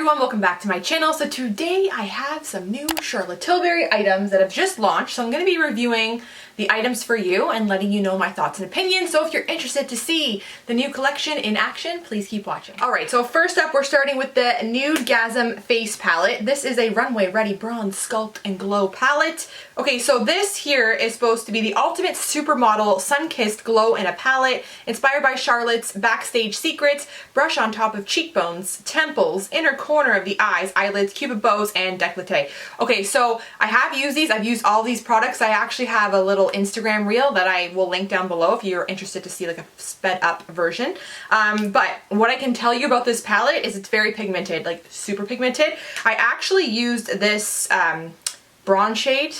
everyone, welcome back to my channel. So today I have some new Charlotte Tilbury items that have just launched. So I'm going to be reviewing the items for you and letting you know my thoughts and opinions. So if you're interested to see the new collection in action, please keep watching. Alright, so first up we're starting with the Nudegasm face palette. This is a runway ready bronze sculpt and glow palette. Okay, so this here is supposed to be the ultimate supermodel sun-kissed glow in a palette, inspired by Charlotte's backstage secrets, brush on top of cheekbones, temples, inner corner of the eyes, eyelids, cupid bows, and décolleté. Okay, so I have used these. I've used all these products. I actually have a little Instagram reel that I will link down below if you're interested to see like a sped up version. But what I can tell you about this palette is it's very pigmented, like super pigmented. I actually used this bronze shade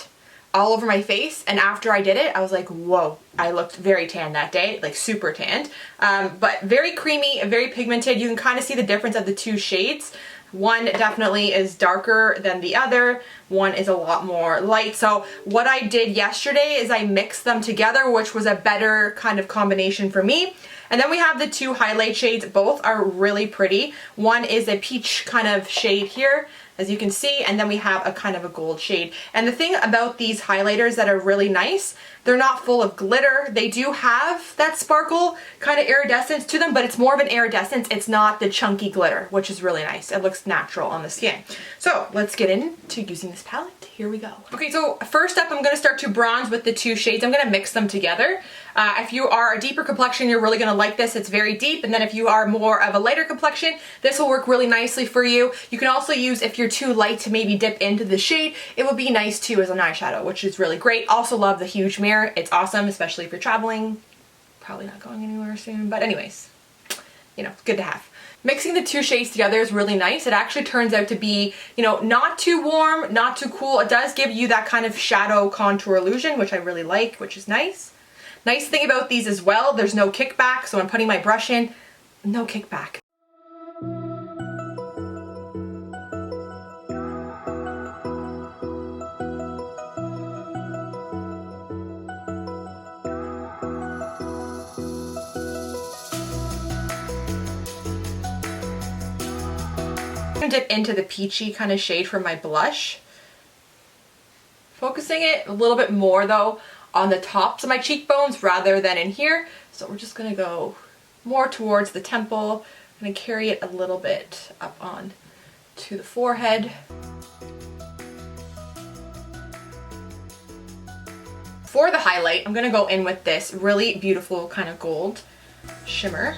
all over my face, and after I did it I was like, whoa, I looked very tan that day, like super tanned, but very creamy, very pigmented. You can kind of see the difference of the two shades. One definitely is darker than the other, one is a lot more light. So what I did yesterday is I mixed them together, which was a better kind of combination for me. And then we have the two highlight shades. Both are really pretty. One is a peach kind of shade here, as you can see, and then we have a kind of a gold shade. And the thing about these highlighters that are really nice, they're not full of glitter. They do have that sparkle kind of iridescence to them, but it's more of an iridescence. It's not the chunky glitter, which is really nice. It looks natural on the skin. So let's get into using this palette. Here we go. Okay, so first up I'm going to start to bronze with the two shades. I'm going to mix them together. If you are a deeper complexion, you're really going to like this. It's very deep. And then if you are more of a lighter complexion, this will work really nicely for you. You can also use, if you're too light to maybe dip into the shade, it would be nice too as an eyeshadow, which is really great. Also love the huge mirror. It's awesome, especially if you're traveling. Probably not going anywhere soon, but anyways, you know, it's good to have. Mixing the two shades together is really nice. It actually turns out to be, you know, not too warm, not too cool. It does give you that kind of shadow contour illusion, which I really like, which is nice. Nice thing about these as well, there's no kickback, so I'm putting my brush in, no kickback. I'm gonna dip into the peachy kind of shade from my blush. Focusing it a little bit more though on the tops of my cheekbones rather than in here. So we're just gonna go more towards the temple. I'm gonna carry it a little bit up on to the forehead. For the highlight, I'm gonna go in with this really beautiful kind of gold shimmer.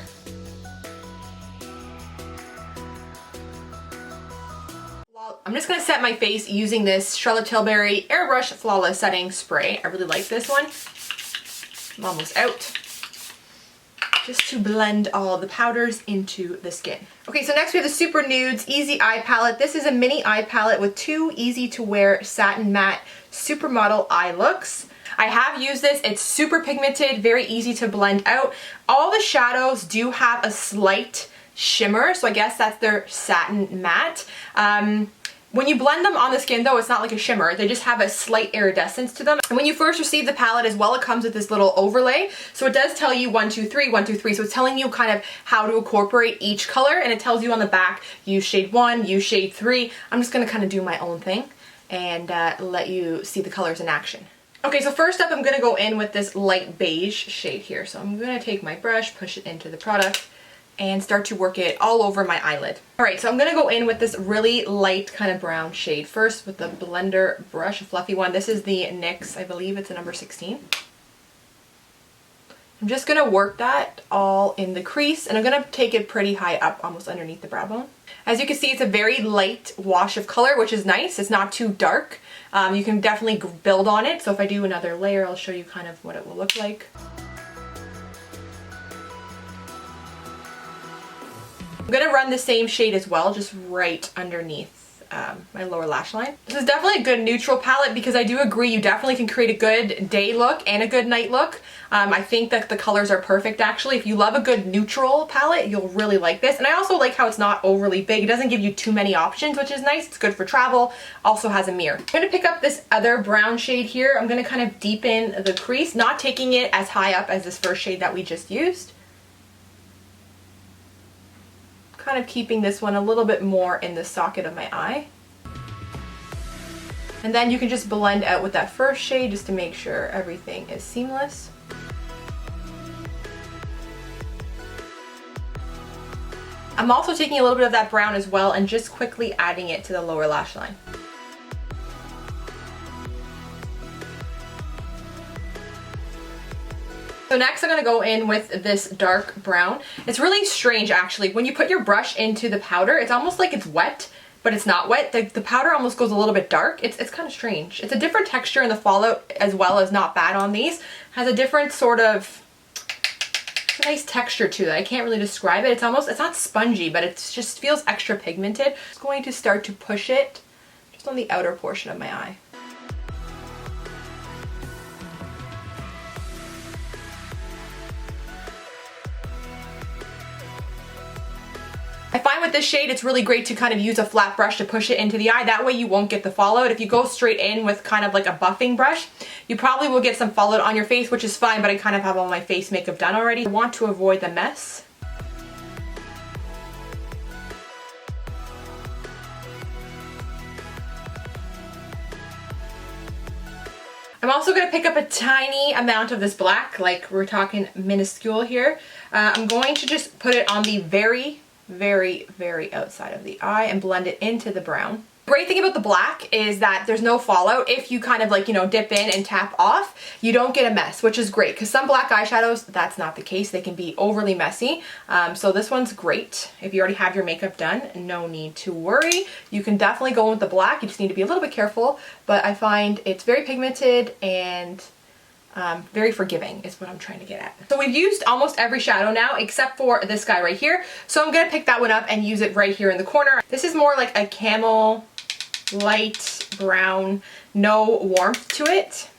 I'm just going to set my face using this Charlotte Tilbury Airbrush Flawless Setting Spray. I really like this one. I'm almost out. Just to blend all of the powders into the skin. Okay, so next we have the Super Nudes Easy Eye Palette. This is a mini eye palette with two easy to wear satin matte supermodel eye looks. I have used this. It's super pigmented, very easy to blend out. All the shadows do have a slight shimmer, so I guess that's their satin matte. When you blend them on the skin though, it's not like a shimmer. They just have a slight iridescence to them. And when you first receive the palette as well, it comes with this little overlay. So it does tell you 1, 2, 3, 1, 2, 3. So it's telling you kind of how to incorporate each color, and it tells you on the back, use shade 1, use shade 3. I'm just gonna kind of do my own thing and let you see the colors in action. Okay, so first up I'm gonna go in with this light beige shade here. So I'm gonna take my brush, push it into the product, and start to work it all over my eyelid. Alright, so I'm going to go in with this really light kind of brown shade first with the blender brush, a fluffy one. This is the NYX, I believe it's a number 16. I'm just going to work that all in the crease, and I'm going to take it pretty high up, almost underneath the brow bone. As you can see, it's a very light wash of color, which is nice. It's not too dark. You can definitely build on it, so if I do another layer, I'll show you kind of what it will look like. I'm going to run the same shade as well, just right underneath my lower lash line. This is definitely a good neutral palette because I do agree you definitely can create a good day look and a good night look. I think that the colors are perfect actually. If you love a good neutral palette, you'll really like this. And I also like how it's not overly big. It doesn't give you too many options, which is nice. It's good for travel. Also has a mirror. I'm going to pick up this other brown shade here. I'm going to kind of deepen the crease, not taking it as high up as this first shade that we just used. kind of keeping this one a little bit more in the socket of my eye. And then you can just blend out with that first shade just to make sure everything is seamless. I'm also taking a little bit of that brown as well and just quickly adding it to the lower lash line. So next I'm going to go in with this dark brown. It's really strange actually. When you put your brush into the powder, it's almost like it's wet, but it's not wet. The powder almost goes a little bit dark. It's kind of strange. It's a different texture and the fallout as well is not bad on these. Has a different sort of nice texture to it. I can't really describe it. It's not spongy, but it just feels extra pigmented. I'm just going to start to push it just on the outer portion of my eye. I find with this shade, it's really great to kind of use a flat brush to push it into the eye. That way you won't get the fallout. If you go straight in with kind of like a buffing brush, you probably will get some fallout on your face, which is fine, but I kind of have all my face makeup done already. I want to avoid the mess. I'm also going to pick up a tiny amount of this black, like we're talking minuscule here. I'm going to just put it on the very outside of the eye and blend it into the brown. The great thing about the black is that there's no fallout. If you kind of like, you know, dip in and tap off, you don't get a mess, which is great because some black eyeshadows, that's not the case. They can be overly messy. So this one's great. If you already have your makeup done, no need to worry. You can definitely go with the black. You just need to be a little bit careful, but I find it's very pigmented and very forgiving is what I'm trying to get at. So we've used almost every shadow now except for this guy right here. So I'm going to pick that one up and use it right here in the corner. This is more like a camel light brown, no warmth to it.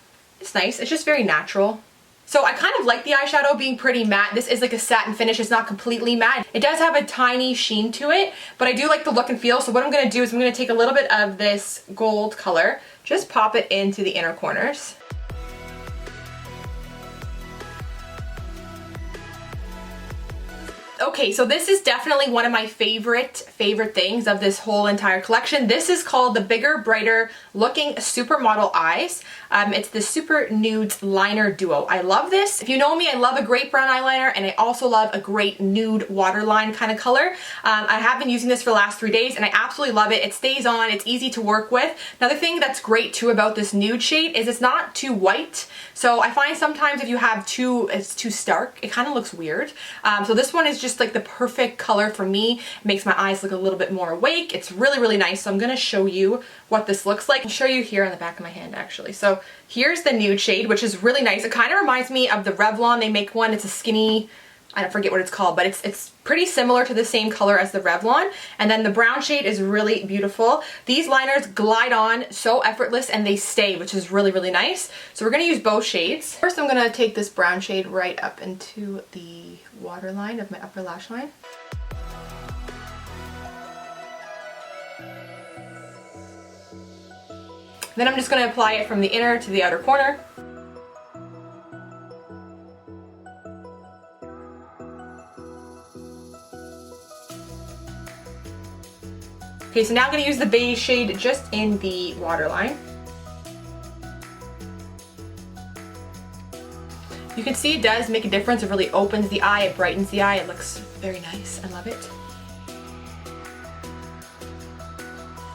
It's nice. It's just very natural. So I kind of like the eyeshadow being pretty matte. This is like a satin finish. It's not completely matte. It does have a tiny sheen to it, but I do like the look and feel. So what I'm going to do is I'm going to take a little bit of this gold color, just pop it into the inner corners. Okay, so this is definitely one of my favorite things of this whole entire collection. This is called the Bigger, Brighter Looking Supermodel Eyes. It's the Super Nudes Liner Duo. I love this. If you know me, I love a great brown eyeliner and I also love a great nude waterline kind of color. I have been using this for the last 3 days and I absolutely love it. It stays on, it's easy to work with. Another thing that's great too about this nude shade is it's not too white. So I find sometimes if you have it's too stark, it kind of looks weird. So this one is just like the perfect color for me. It makes my eyes look a little bit more awake. It's really nice. So I'm going to show you what this looks like. I'll show you here on the back of my hand actually. So here's the nude shade, which is really nice. It kind of reminds me of the Revlon. They make one. It's a skinny, I forget what it's called, but it's pretty similar to the same color as the Revlon. And then the brown shade is really beautiful. These liners glide on so effortless and they stay, which is really nice. So we're going to use both shades. First I'm going to take this brown shade right up into the waterline of my upper lash line. Then I'm just going to apply it from the inner to the outer corner. Okay, so now I'm going to use the beige shade just in the waterline. You can see it does make a difference. It really opens the eye, it brightens the eye. It looks very nice. I love it.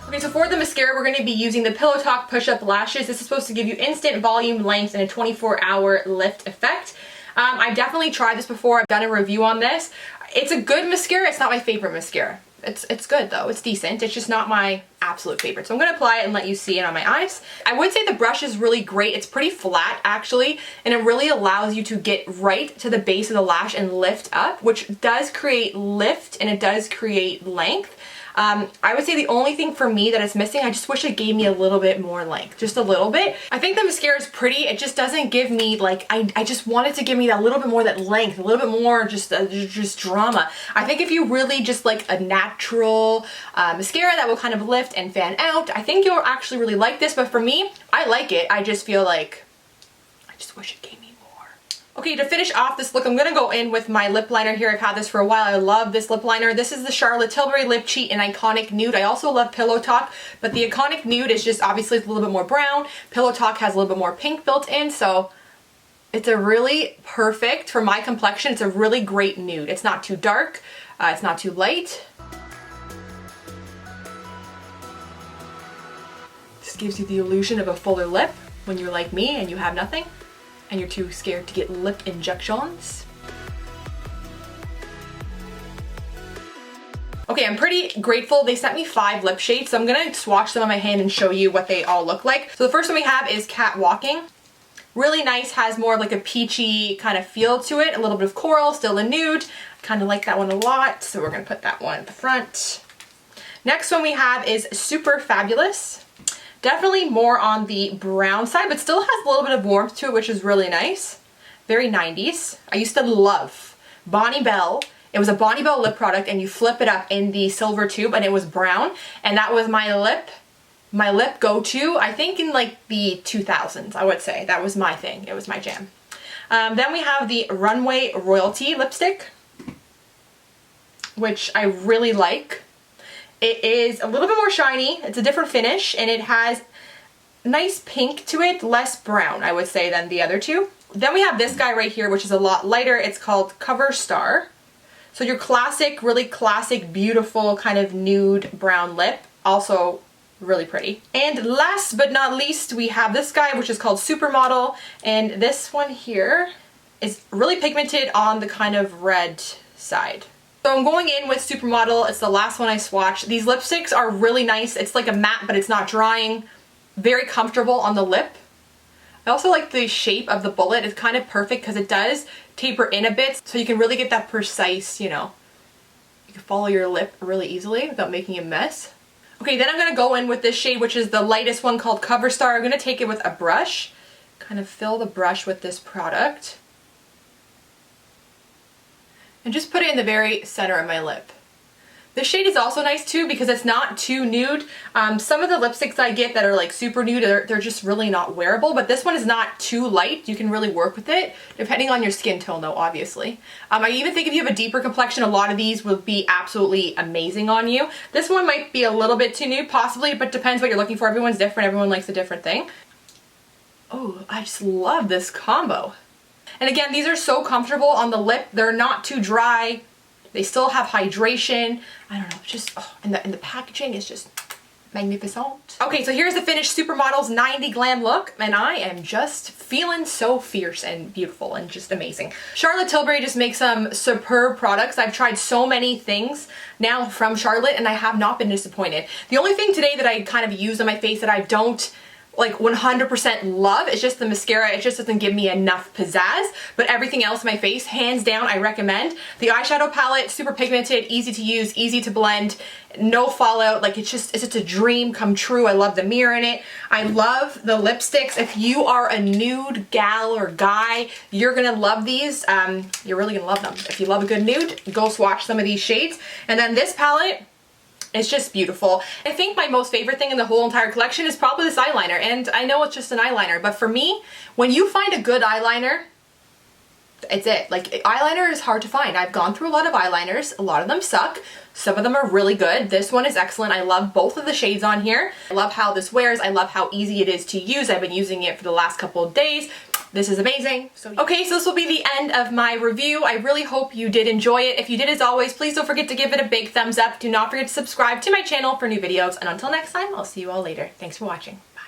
Okay, so for the mascara, we're going to be using the Pillow Talk Push-Up Lashes. This is supposed to give you instant volume, length, and a 24-hour lift effect. I've definitely tried this before. I've done a review on this. It's a good mascara. It's not my favorite mascara. It's good though. It's decent. It's just not my absolute favorite. So I'm going to apply it and let you see it on my eyes. I would say the brush is really great. It's pretty flat actually, and it really allows you to get right to the base of the lash and lift up, which does create lift and it does create length. I would say the only thing for me that it's missing, I just wish it gave me a little bit more length, just a little bit. I think the mascara is pretty, it just doesn't give me like, I just want it to give me that little bit more, that length, a little bit more just drama. I think if you really just like a natural mascara that will kind of lift and fan out, I think you'll actually really like this, but for me, I like it. I just feel like, I just wish it gave me more. Okay, to finish off this look, I'm going to go in with my lip liner here. I've had this for a while. I love this lip liner. This is the Charlotte Tilbury Lip Cheat in Iconic Nude. I also love Pillow Talk, but the Iconic Nude is just obviously a little bit more brown. Pillow Talk has a little bit more pink built in, so it's a really perfect, for my complexion, it's a really great nude. It's not too dark, it's not too light. Just gives you the illusion of a fuller lip when you're like me and you have nothing and you're too scared to get lip injections. Okay, I'm pretty grateful. They sent me 5 lip shades, so I'm gonna swatch them on my hand and show you what they all look like. So the first one we have is Cat Walking. Really nice, has more of like a peachy kind of feel to it, a little bit of coral, still a nude. Kind of like that one a lot, so we're gonna put that one at the front. Next one we have is Super Fabulous. Definitely more on the brown side, but still has a little bit of warmth to it, which is really nice. Very 90s. I used to love Bonnie Bell. It was a Bonnie Bell lip product, and you flip it up in the silver tube, and it was brown, and that was my lip go-to, I think in like the 2000s, I would say. That was my thing. It was my jam. Then we have the Runway Royalty lipstick, which I really like. It is a little bit more shiny. It's a different finish, and it has nice pink to it, less brown, I would say, than the other two. Then we have this guy right here, which is a lot lighter. It's called Cover Star. So your classic, really classic, beautiful kind of nude brown lip. Also really pretty. And last but not least, we have this guy, which is called Supermodel. And this one here is really pigmented on the kind of red side. So I'm going in with Supermodel. It's the last one I swatched. These lipsticks are really nice. It's like a matte, but it's not drying. Very comfortable on the lip. I also like the shape of the bullet. It's kind of perfect because it does taper in a bit, so you can really get that precise, you know, you can follow your lip really easily without making a mess. Okay, then I'm going to go in with this shade, which is the lightest one, called Cover Star. I'm going to take it with a brush, kind of fill the brush with this product, and just put it in the very center of my lip. This shade is also nice too because it's not too nude. Some of the lipsticks I get that are like super nude, they're just really not wearable, but this one is not too light. You can really work with it, depending on your skin tone though, obviously. I even think if you have a deeper complexion, a lot of these will be absolutely amazing on you. This one might be a little bit too nude, possibly, but depends what you're looking for. Everyone's different, everyone likes a different thing. Oh, I just love this combo. And again, these are so comfortable on the lip. They're not too dry. They still have hydration. I don't know, just, oh, and the packaging is just magnificent. Okay, so here's the finished Supermodel's 90 Glam look, and I am just feeling so fierce and beautiful and just amazing. Charlotte Tilbury just makes some superb products. I've tried so many things now from Charlotte, and I have not been disappointed. The only thing today that I kind of use on my face that I don't like 100% love is just the mascara. It just doesn't give me enough pizzazz, but everything else in my face, hands down, I recommend. The eyeshadow palette, super pigmented, easy to use, easy to blend, no fallout. Like it's just a dream come true. I love the mirror in it. I love the lipsticks. If you are a nude gal or guy, you're gonna love these. You're really gonna love them. If you love a good nude, go swatch some of these shades. And then this palette, it's just beautiful. I think my most favorite thing in the whole entire collection is probably this eyeliner, and I know it's just an eyeliner, but for me, when you find a good eyeliner, it's it. Like, eyeliner is hard to find. I've gone through a lot of eyeliners. A lot of them suck. Some of them are really good. This one is excellent. I love both of the shades on here. I love how this wears. I love how easy it is to use. I've been using it for the last couple of days. This is amazing. Okay, so this will be the end of my review. I really hope you did enjoy it. If you did, as always, please don't forget to give it a big thumbs up. Do not forget to subscribe to my channel for new videos. And until next time, I'll see you all later. Thanks for watching. Bye.